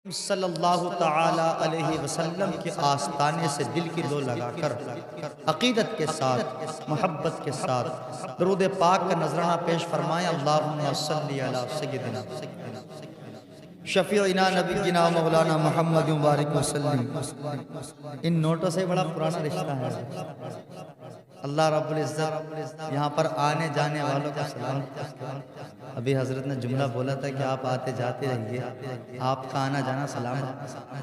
صلی اللہ تعالی علیہ وسلم کے آستانے سے دل کی لو لگا کر عقیدت کے ساتھ محبت کے ساتھ درود پاک کا نذرانہ پیش فرمائیں۔ اللہم صلی علی سیدنا شفیعنا نبینا مولانا محمد مبارک وسلم۔ ان نوٹوں سے بڑا پرانا رشتہ ہے۔ اللہ رب العزت یہاں پر آنے جانے والوں کا سلام۔ ابھی حضرت نے جملہ بولا تھا کہ آپ آتے جاتے رہیے، آپ کا آنا جانا سلام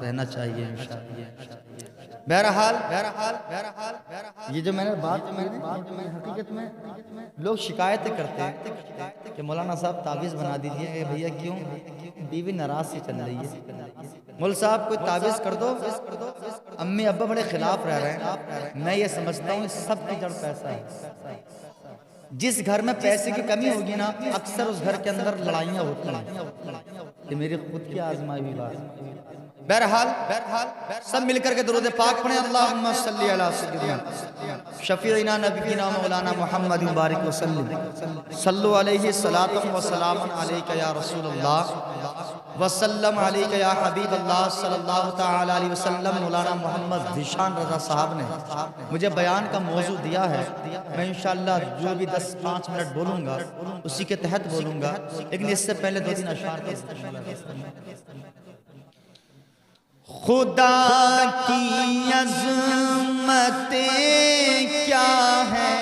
رہنا چاہیے انشاءاللہ۔ بہرحال یہ جو میں نے بات حقیقت میں لوگ شکایتیں کرتے ہیں کہ مولانا صاحب تعویذ بنا دیجئے۔ اے بھیا کیوں؟ بیوی ناراض سی چل رہی ہے، مول صاحب کوئی تعویذ کر دو۔ امی ابا بڑے خلاف رہ رہے ہیں۔ میں یہ سمجھتا ہوں سب کی جڑ پیسہ ہے۔ جس گھر میں پیسے کی کمی ہوگی نا، اکثر اس گھر کے اندر لڑائیاں ہوتی ہیں۔ یہ میری خود کی آزمائی ہوئی بات۔ بہرحال سب مل کر کے درود پاک پڑھیں۔ اللہم صلی علی سیدنا شفیعنا نبینا مولانا محمد مبارک وسلم۔ صلو علیہ الصلاۃ والسلام علیک یا رسول اللہ وسلم علیک یا حبیب اللہ صلی اللہ تعالی علیہ وسلم۔ مولانا محمد ذیشان رضا صاحب نے مجھے بیان کا موضوع دیا ہے۔ میں انشاءاللہ جو بھی 10-5 منٹ بولوں گا اسی کے تحت بولوں گا، لیکن اس سے پہلے 2-3 اشعار کا خدا کی عظمتیں کیا ہے۔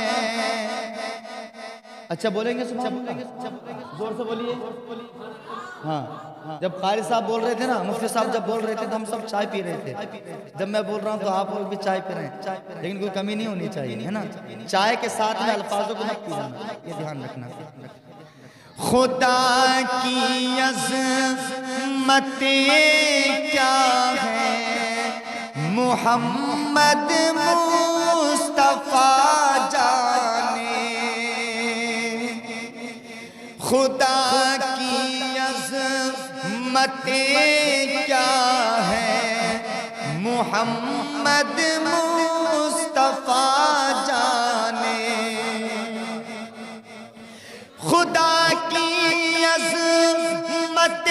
اچھا بولیں گے سبحان اللہ؟ زور سے بولیے۔ ہاں، جب قاری صاحب بول رہے تھے نا، مفتی صاحب جب بول رہے تھے تو ہم سب چائے پی رہے تھے۔ جب میں بول رہا ہوں تو آپ لوگ بھی چائے پی رہے ہیں، لیکن کوئی کمی نہیں ہونی چاہیے، ہے نا؟ چائے کے ساتھ میں الفاظوں کو مت پی جانا، یہ دھیان رکھنا۔ خدا کی عظمتیں کیا ہے، محمد مصطفیٰ جانے۔ خدا کی عظمتیں کیا ہے، محمد مصطفیٰ جانے۔ خدا کی عظمتیں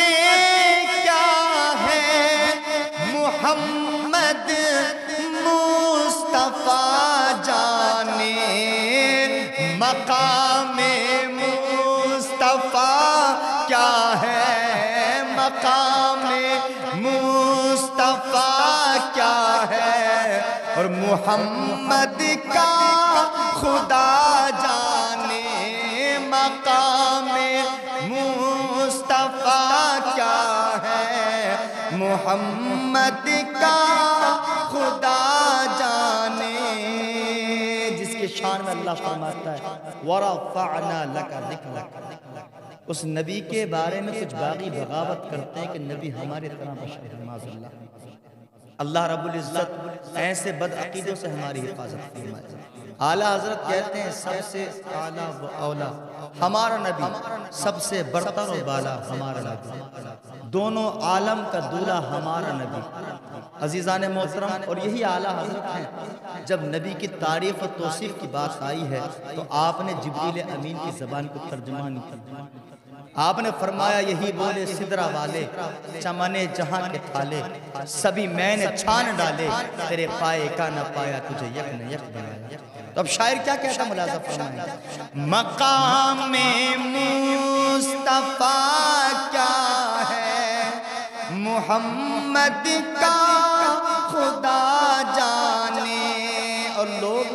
کیا ہے، محمد مصطفیٰ جانے۔ مقام مصطفیٰ کیا ہے، مقام مصطفیٰ کیا ہے، اور محمد کا خدا جانے۔ مقام مصطفیٰ کیا ہے، محمد کا خدا جانے۔ جس کے شان میں اللہ فرماتا ہے وَرَفَعْنَا لَكَ ذِكْرَكَ۔ اس نبی کے بارے میں کچھ باغی بغاوت کرتے ہیں کہ نبی ہمارے طرح بشر ہے، معاذ اللہ۔ اللہ رب العزت ایسے بدعقیدوں سے ہماری حفاظت فرمائے۔ اعلیٰ حضرت کہتے ہیں سب سے اعلیٰ و اولا ہمارا نبی، سب سے برتر و بالا ہمارا نبی، دونوں عالم کا دولہ ہمارا نبی۔ عزیزان محترم، اور یہی اعلیٰ حضرت ہیں جب نبی کی تعریف و توصیف کی بات آئی ہے تو آپ نے جبریل امین کی زبان کو ترجمہ نہیں کیا۔ آپ نے فرمایا یہی بولے سدرہ والے، چمنے جہاں کے تھالے، سبھی میں نے چھان ڈالے، تیرے پائے کا نہ پایا تجھے یک نہ یک بنایا۔ تو اب شاعر کیا کہتا ہے، ملاحظہ فرمائیں۔ مقام مصطفیٰ کیا ہے، محمد کا خدا جانے۔ اور لوگ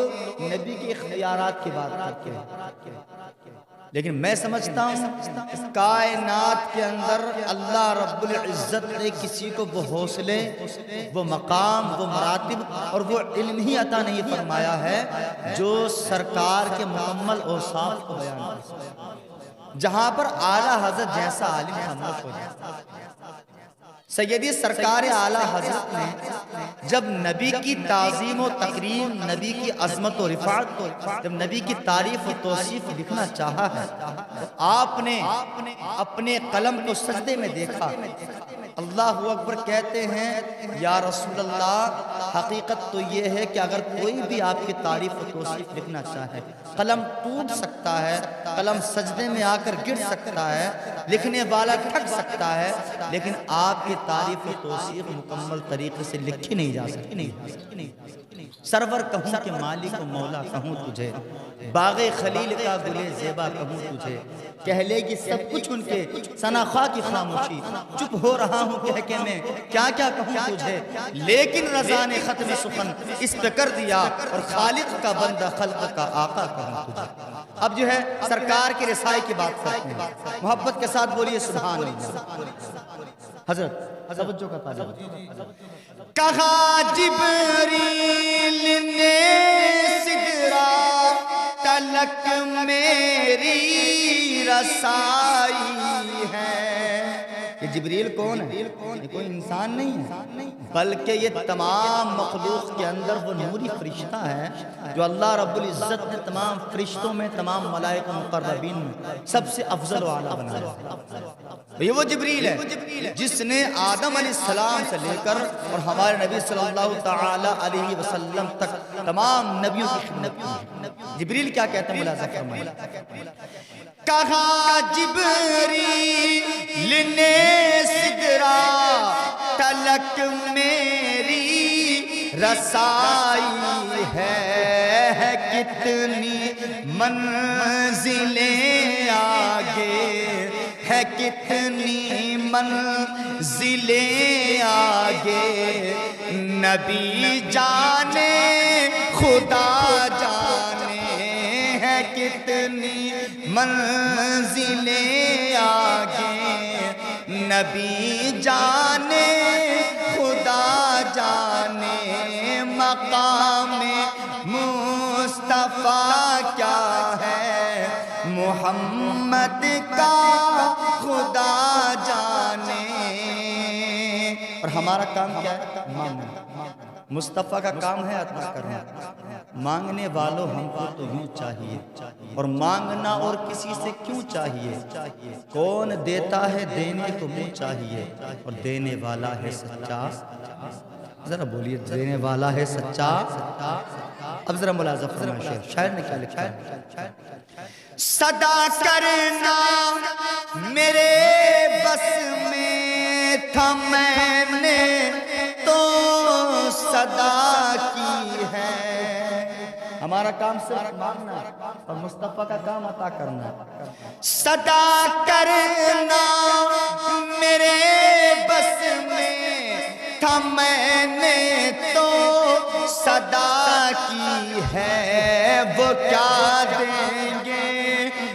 نبی کے اختیارات کی بات کرتے ہیں، لیکن میں سمجھتا ہوں اس کائنات کے اندر اللہ رب العزت نے کسی کو وہ حوصلے، وہ مقام، وہ مراتب اور وہ علم ہی عطا نہیں فرمایا ہے جو سرکار کے مکمل اوصاف کو بیان کر سکے۔ جہاں پر اعلیٰ حضرت جیسا عالم خاموش ہو جائے۔ سیدی سرکار اعلیٰ حضرت نے جب نبی کی تعظیم و تکریم، نبی کی عظمت و رفعت، جب نبی کی تعریف و توصیف لکھنا چاہا ہے تو آپ نے اپنے قلم کو سجدے میں دیکھا۔ اللہ اکبر کہتے ہیں یا رسول اللہ حقیقت تو یہ ہے کہ اگر کوئی بھی آپ کی تعریف و توصیف لکھنا چاہے، قلم ٹوٹ سکتا ہے، قلم سجدے میں آ کر گر سکتا ہے، لکھنے والا تھک سکتا ہے، لیکن آپ کی تعریف و توصیف مکمل طریقے سے لکھی نہیں جا سکتی۔ سرور کہوں کہ مالک و مولا کہوں تجھے، باغ خلیل کا گلے زیبا کہوں تجھے، کہہ لے گی سب کچھ ان کے ثنا خواہ کی خاموشی، چپ ہو رہا ہوں کہہ کے میں کیا کیا کہوں تجھے، لیکن رضا نے ختم سخن اس پہ کر دیا، اور خالق کا بندہ خلق کا آقا کہوں تجھے۔ اب جو ہے سرکار کی رسائی کی بات کرتے ہیں، محبت کے ساتھ بولیے سبحان اللہ۔ حضرت توجہ کا طالب، کہا جبریل نے سدرا تلک میری رسائی ہے۔ یہ جبریل کون ہے؟ یہ کوئی انسان نہیں ہے، بلکہ یہ تمام مخلوق کے اندر وہ نوری فرشتہ ہے جو اللہ رب العزت نے تمام فرشتوں میں، تمام ملائکہ مقربین میں سب سے افضل و اعلیٰ بنایا۔ یہ وہ جبریل ہے جس نے آدم علیہ السلام سے لے کر اور ہمارے نبی صلی اللہ تعالی علیہ وسلم تک تمام نبیوں کی خدمت کی۔ جبریل کیا کہتے ہیں ملاحظہ فرمائیے، کہا جبریل نے سدرا تلک میری رسائی ہے، کتنی منزلیں آگے ہے، کتنی منزلیں آگے، نبی جانے خدا جانے ہے، کتنی منزلیں آگے، نبی جانے خدا جانے، مقام مصطفیٰ کیا ہے، محمد کا خدا جانے۔ اور ہمارا کام کیا ہے؟ مانگنا۔ مصطفیٰ کا کام ہے عطا کرنا۔ مانگنے والوں ہم کو تو یوں چاہیے، اور مانگنا اور کسی سے کیوں چاہیے؟ کون دیتا ہے دینے کو منہ چاہیے، اور دینے والا ہے سچا۔ ذرا بولیے، دینے والا ہے سچا۔ اب ذرا ملاحظہ فرمائیے، شاعر نے کیا لکھا ہے، صدا کرنا میرے بس میں تھا، میں نے تو صدا کی ہے۔ ہمارا کام صرف مانگنا اور مصطفیٰ کا کام عطا کرنا۔ صدا کرنا میرے بس میں تھا، میں نے تو صدا کی ہے، وہ کیا دیں گے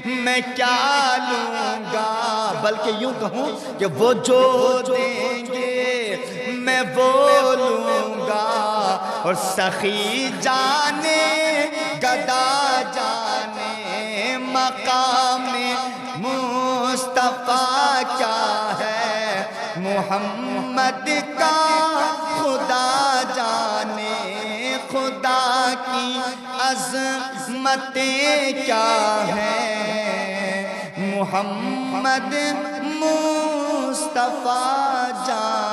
میں کیا لوں گا، بلکہ یوں کہوں کہ وہ جو دیں گے میں وہ لوں گا، اور سخی جانے گدا جانے، مقام مصطفیٰ کیا ہے، محمد کا خدا جانے، خدا کی عظمتیں کیا ہیں، محمد مصطفیٰ جانے۔